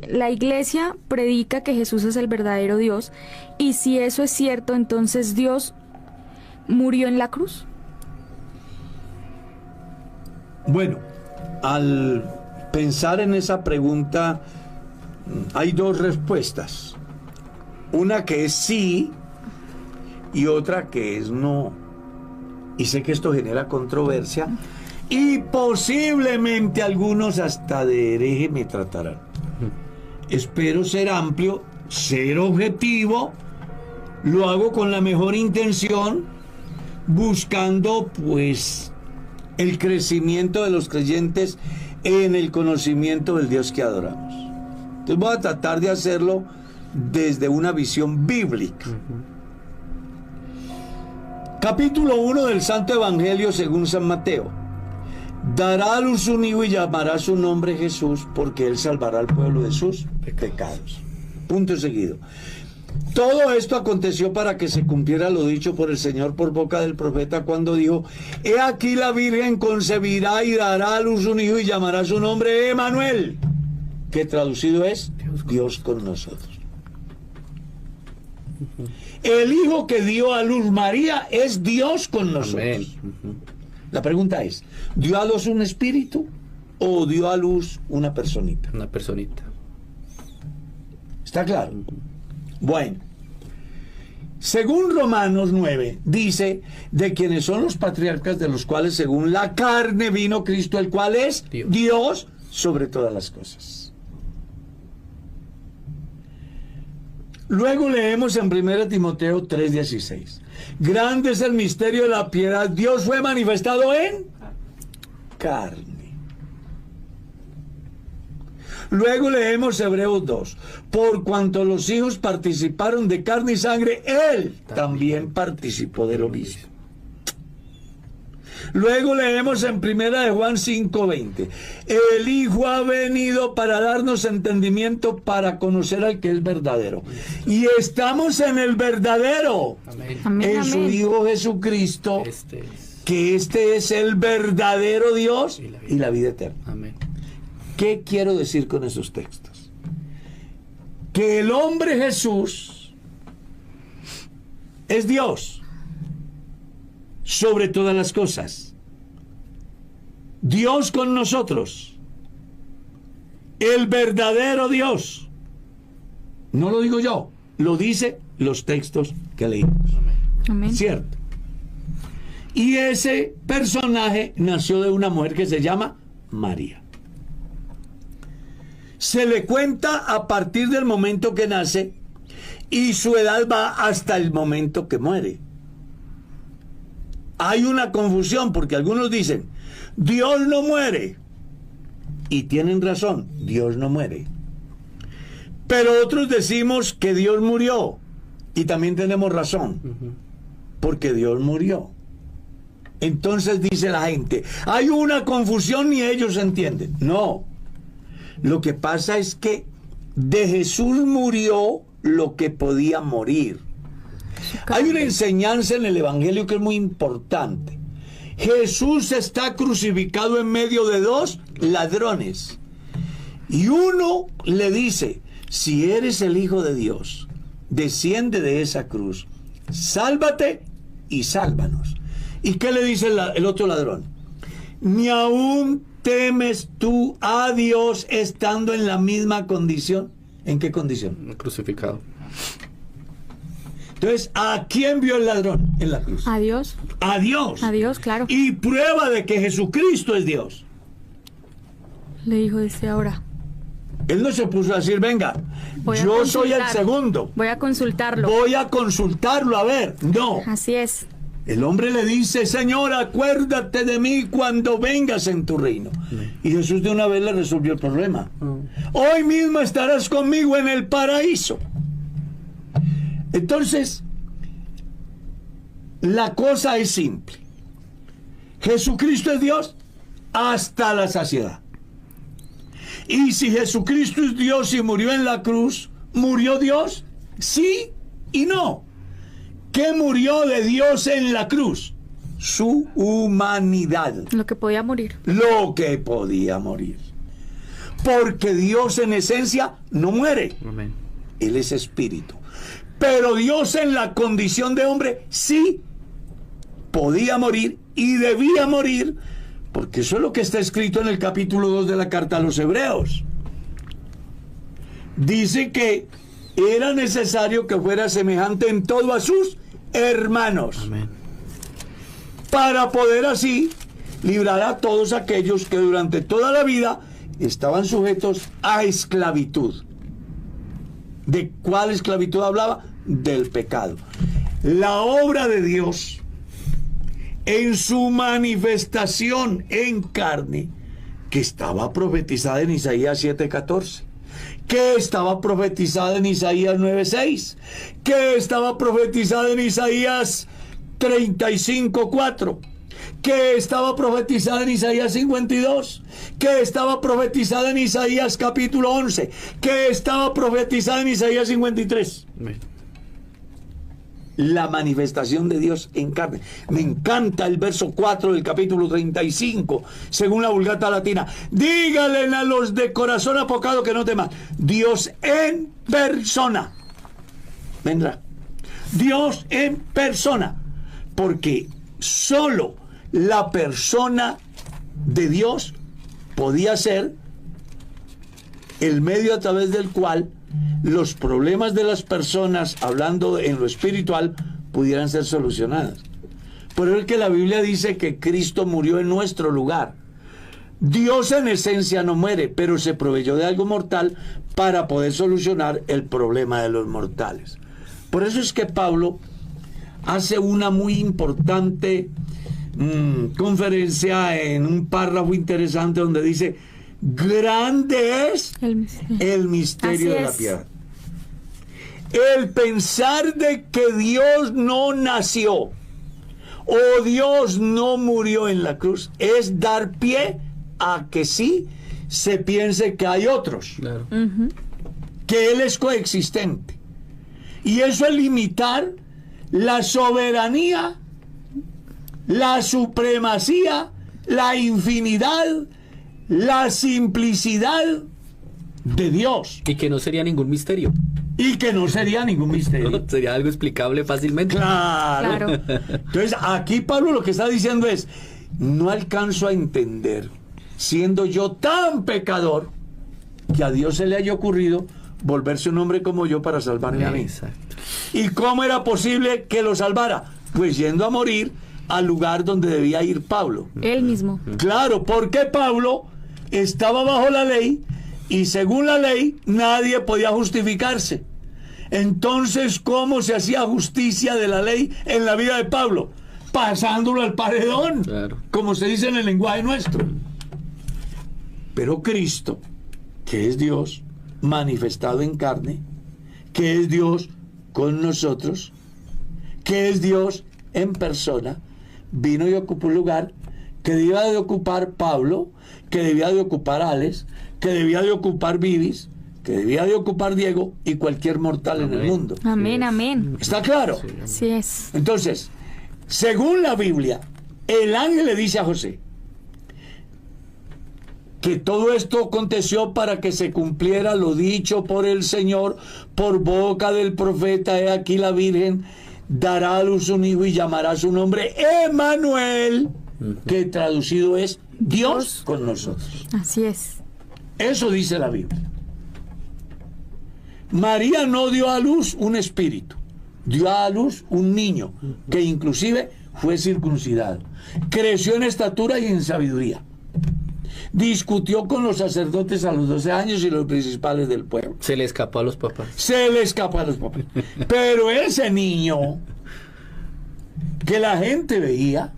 La iglesia predica que Jesús es el verdadero Dios, y si eso es cierto, entonces Dios murió en la cruz. Bueno, al pensar en esa pregunta hay dos respuestas. Una que es sí y otra que es no. Y sé que esto genera controversia y posiblemente algunos hasta de hereje me tratarán. Espero ser amplio, ser objetivo, lo hago con la mejor intención, buscando pues el crecimiento de los creyentes en el conocimiento del Dios que adoramos. Entonces voy a tratar de hacerlo desde una visión bíblica. Capítulo 1 del Santo Evangelio según San Mateo. Dará a luz un hijo y llamará su nombre Jesús, porque él salvará al pueblo de sus pecados. Punto seguido. Todo esto aconteció para que se cumpliera lo dicho por el Señor por boca del profeta cuando dijo: he aquí la Virgen concebirá y dará a luz un hijo y llamará su nombre Emanuel, que traducido es Dios con nosotros. El hijo que dio a luz María es Dios con nosotros. La pregunta es: ¿dio a luz un espíritu o dio a luz una personita? Una personita. ¿Está claro? Bueno, según Romanos 9, dice de quienes son los patriarcas, de los cuales según la carne vino Cristo, el cual es Dios sobre todas las cosas. Luego leemos en 1 Timoteo 3:16. Grande es el misterio de la piedad. Dios fue manifestado en carne. Luego leemos Hebreos 2. Por cuanto los hijos participaron de carne y sangre, Él también participó de lo mismo. Luego leemos en 1 Juan 5:20. El Hijo ha venido para darnos entendimiento para conocer al que es verdadero. Y estamos en el verdadero. Amén. En su Hijo Jesucristo, que este es el verdadero Dios y la vida eterna. Amén. ¿Qué quiero decir con esos textos? Que el hombre Jesús es Dios sobre todas las cosas. Dios con nosotros. El verdadero Dios. No lo digo yo, lo dice los textos que leímos. Amén. ¿Cierto? Y ese personaje nació de una mujer que se llama María. Se le cuenta a partir del momento que nace y su edad va hasta el momento que muere. Hay una confusión porque algunos dicen: Dios no muere. Y tienen razón, Dios no muere. Pero otros decimos que Dios murió. Y también tenemos razón, porque Dios murió. Entonces dice la gente: hay una confusión y ellos entienden. No. Lo que pasa es que de Jesús murió lo que podía morir. Hay una enseñanza en el Evangelio que es muy importante. Jesús está crucificado en medio de dos ladrones. Y uno le dice: si eres el Hijo de Dios, desciende de esa cruz, sálvate y sálvanos. ¿Y qué le dice el otro ladrón? Ni aún temes tú a Dios estando en la misma condición. ¿En qué condición? Crucificado. Entonces, ¿a quién vio el ladrón en la cruz? A Dios. A Dios. A Dios, claro. Y prueba de que Jesucristo es Dios. Le dijo desde ahora: Él no se puso a decir: venga, yo soy el segundo. Voy a consultarlo. Voy a consultarlo, a ver. No. Así es. El hombre le dice: Señor, acuérdate de mí cuando vengas en tu reino. Y Jesús de una vez le resolvió el problema. Hoy mismo estarás conmigo en el paraíso. Entonces, la cosa es simple. Jesucristo es Dios hasta la saciedad. Y si Jesucristo es Dios y murió en la cruz, ¿murió Dios? Sí y no. ¿Qué murió de Dios en la cruz? Su humanidad. Lo que podía morir. Lo que podía morir. porque Dios en esencia no muere. Amén. Él es espíritu. Pero Dios en la condición de hombre sí podía morir y debía morir, porque eso es lo que está escrito en el capítulo 2 de la carta a los Hebreos. Dice que era necesario que fuera semejante en todo a sus hermanos. Amén. Para poder así librar a todos aquellos que durante toda la vida estaban sujetos a esclavitud. ¿De cuál esclavitud hablaba? Del pecado. La obra de Dios en su manifestación en carne, que estaba profetizada en Isaías 7:14, que estaba profetizada en Isaías 9:6, que estaba profetizada en Isaías 35:4, que estaba profetizada en Isaías 52, que estaba profetizada en Isaías capítulo 11, que estaba profetizada en Isaías 53. Amén. La manifestación de Dios en carne. Me encanta el verso 4 del capítulo 35, según la Vulgata Latina. Díganle a los de corazón apocado que no teman. Dios en persona vendrá. Dios en persona. Porque solo la persona de Dios podía ser el medio a través del cual los problemas de las personas, hablando en lo espiritual, pudieran ser solucionadas. Por eso es que la Biblia dice que Cristo murió en nuestro lugar. Dios en esencia no muere, pero se proveyó de algo mortal para poder solucionar el problema de los mortales. Por eso es que Pablo hace una muy importante conferencia en un párrafo interesante donde dice: grande es el misterio de la piedad. El pensar de que Dios no nació o Dios no murió en la cruz es dar pie a que sí se piense que hay otros, Claro. que Él es coexistente. Y eso es limitar la soberanía, la supremacía, la infinidad, la simplicidad de Dios. Y que no sería ningún misterio. Y que no sería ningún misterio. Sería algo explicable fácilmente. Claro. Entonces, aquí Pablo lo que está diciendo es: no alcanzo a entender, siendo yo tan pecador, que a Dios se le haya ocurrido volverse un hombre como yo para salvarme a mí. Exacto. ¿Y cómo era posible que lo salvara? Pues yendo a morir al lugar donde debía ir Pablo. Él mismo. Claro, porque Pablo estaba bajo la ley y según la ley nadie podía justificarse. Entonces, ¿cómo se hacía justicia de la ley en la vida de Pablo? Pasándolo al paredón, Claro. como se dice en el lenguaje nuestro. Pero Cristo, que es Dios manifestado en carne, que es Dios con nosotros, que es Dios en persona, vino y ocupó un lugar que debía de ocupar Pablo, que debía de ocupar Alex, que debía de ocupar Vivis, que debía de ocupar Diego y cualquier mortal en el Amén. mundo. Amén, Sí. amén. ¿Está claro? Sí. Así es. Entonces, según la Biblia, el ángel le dice a José que todo esto aconteció para que se cumpliera lo dicho por el Señor por boca del profeta: he aquí la Virgen dará a luz un hijo y llamará su nombre Emmanuel, que traducido es Dios con nosotros. Así es. Eso dice la Biblia. María no dio a luz un espíritu, dio a luz un niño que inclusive fue circuncidado. Creció en estatura y en sabiduría. Discutió con los sacerdotes a los 12 años y los principales del pueblo. Se le escapó a los papás. Se le escapó a los papás. Pero ese niño que la gente veía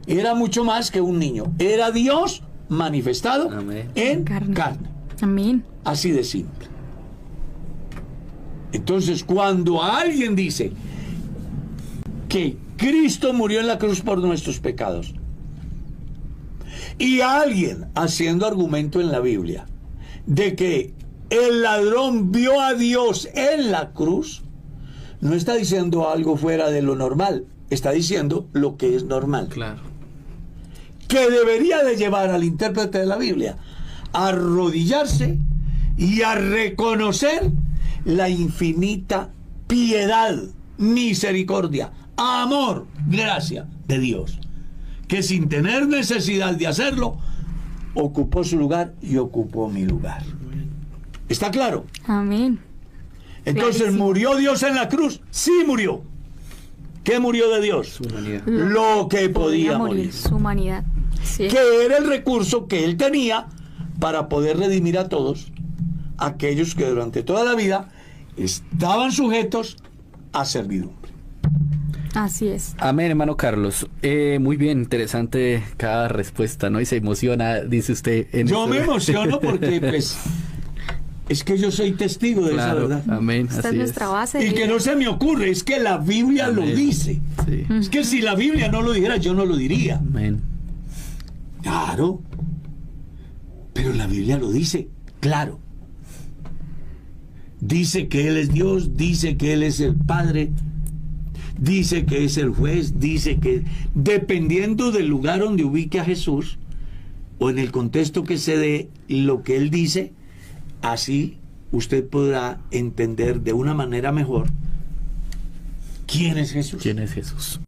era mucho más que un niño. Era Dios manifestado Amén. en Carne. carne. Amén. Así de simple. Entonces, cuando alguien dice que Cristo murió en la cruz por nuestros pecados, y alguien haciendo argumento en la Biblia de que el ladrón vio a Dios en la cruz, no está diciendo algo fuera de lo normal, está diciendo lo que es normal, Claro. que debería de llevar al intérprete de la Biblia a arrodillarse y a reconocer la infinita piedad, misericordia, amor, gracia de Dios, que sin tener necesidad de hacerlo, ocupó su lugar y ocupó mi lugar. ¿Está claro? Amén. Entonces, Clarísimo. ¿murió Dios en la cruz? Sí murió. ¿Qué murió de Dios? Su humanidad. Lo que podía morir. Su humanidad. Sí. Que era el recurso que él tenía para poder redimir a todos aquellos que durante toda la vida estaban sujetos a servidumbre. Así es. Amén, hermano Carlos. Muy bien, interesante cada respuesta, ¿no? Y se emociona, dice usted. Yo me emociono porque, pues, es que yo soy testigo de esa Claro, verdad. amén. Esta es Así nuestra base. Y que no se me ocurre, es que la Biblia lo Amén. dice. Sí. Es que si la Biblia no lo dijera, yo no lo diría. Amén. Claro. Pero la Biblia lo dice, claro. Dice que Él es Dios, dice que Él es el Padre, dice que es el juez, dice que dependiendo del lugar donde ubique a Jesús o en el contexto que se dé lo que Él dice, así usted podrá entender de una manera mejor quién es Jesús. ¿Quién es Jesús?